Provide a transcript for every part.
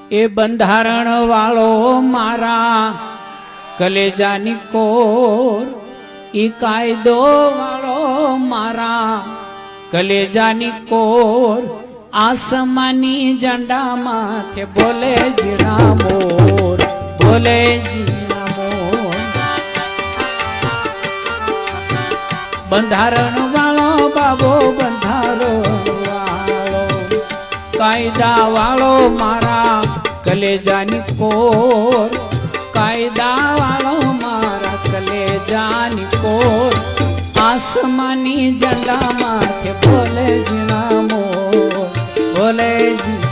એ બંધારણ વાળો મારા કલેજાની કોર, ઈ કાયદો વાળો મારા કલેજાની કોર, આસમાની ઝંડા માથે બોલે જીણા મોર, બોલે જીણા મોર. બંધારણ વાળો બાબો બંધારણ વાળો, કાયદા વાળો મારા કલેજાની કોર, કાયદા વાળો મારા કલેજાની કોર, આસમાની ઝંડા માથે બોલે જીણા મોર, બોલે જીણા.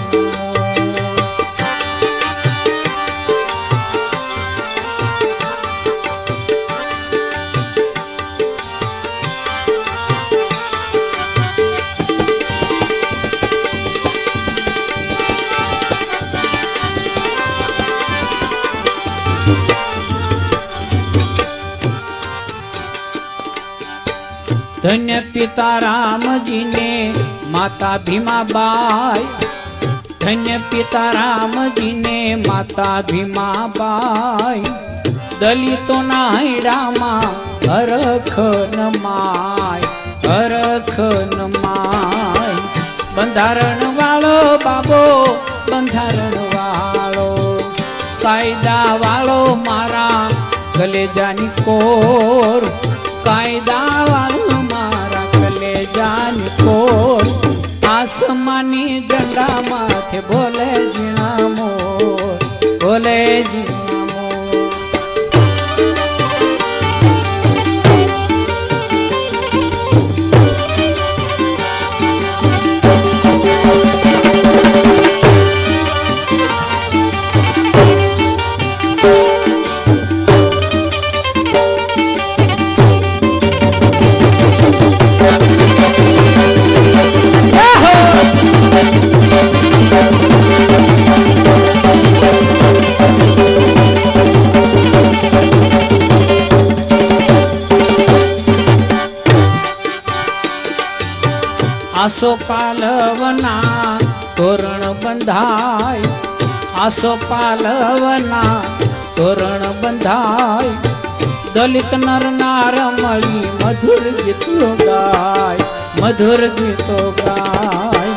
ધન્ય પિતા રામજીને માતા ભીમાબાઈ, ધન્ય પિતા રામજીને માતા ભીમાબાઈ, દલિતોના હૈડામાં હરખ નમાય, હરખ નમાય. બંધારણ વાળો બાબો બંધારણ વાળો, કાયદા વાળો મારા કલેજાની કોર, કાયદા વાળો મારા કલેજાની કોર, આસમાની ઝંડા માથે બોલે જીણા મોર, બોલે જીણા મોર. આસો પાલવના તોરણ બંધાય, આસો પાલવના તોરણ બંધાય, દલિત નર નાર મળી મધુર ગીતો ગાય, મધુર ગીતો ગાય.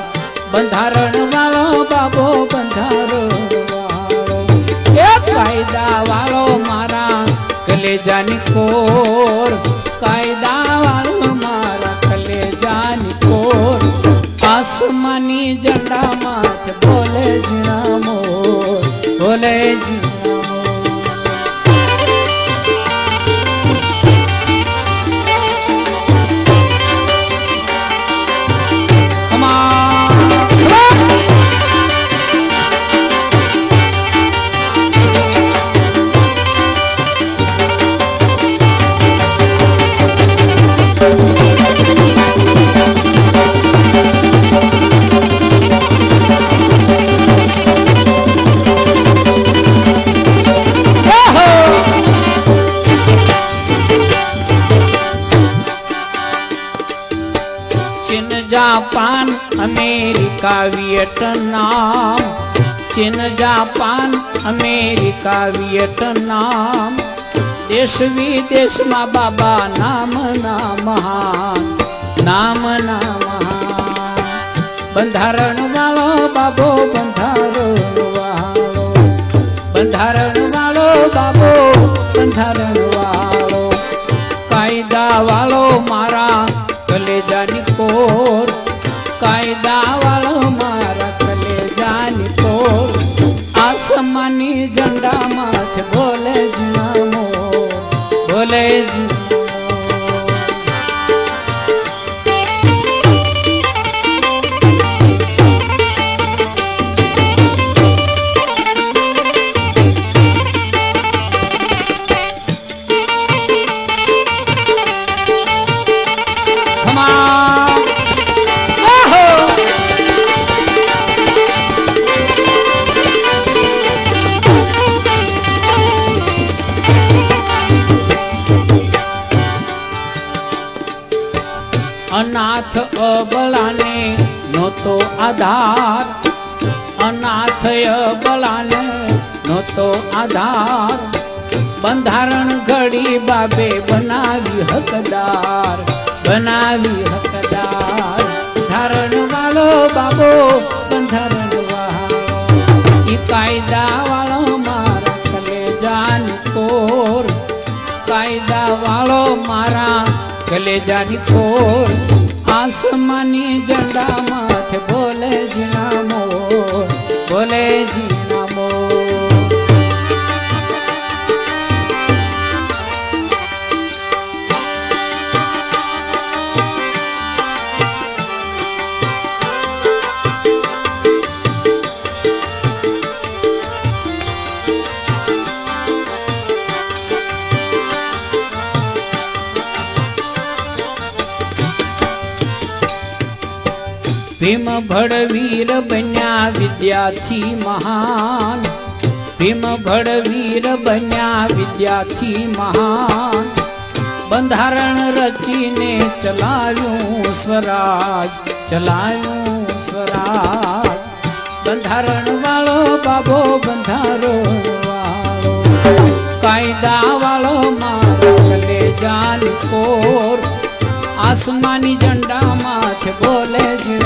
બંધારણ વાળો બાબો બંધારણ વાળો, એ કાયદા વાળો મારા કલેજાની કોર, કાયદા વાળો મારા કલેજાની કોર, આસમાની ઝંડા માથે બોલે જીણા મોર, બોલે જીણા મોર. જાપાન અમેરિકા વિયેટનામ, ચીન જાપાન અમેરિકા વિયેટનામ, દેશ વિદેશમાં બાબા નામ ના મહાન, નામ ના મહાન. બંધારણ વાળો બાબો બંધારણ વાળો, બંધારણ વાળો બાબો બંધારણ વાળો, કાયદા વાળો મારા કલેજાની કોર, કાયદા વાળો મારા કલેજાની કોર, આસમાની ઝંડા માથે બોલે જીણા મોર, બોલે જીણા. અનાથ અબળાને નહોતો આધાર, નાથ બલાને નહોતો આધાર બંધારણ ઘડી બાબે બનાવી હકદાર ધારણ વાળો બાબો બંધારણ વાળો ઈ કાયદા વાળો મારા કલેજાની કોર કાયદા વાળો મારા કલેજાની કોર આસમાની ઝંડા માથે બોલે જીણા મોર બોલે જીણા મોર ભીમ ભડવીર બન્યા વિદ્યાથી મહાન ભીમ ભડવીર બન્યા વિદ્યાથી મહાન બંધારણ રચીને ચલાવ્યું સ્વરાજ બંધારણ વાળો બાબો બંધારણ વાળો કાયદા વાળો મારો કલેજાની કોર આસમાની ઝંડા માથે બોલે છે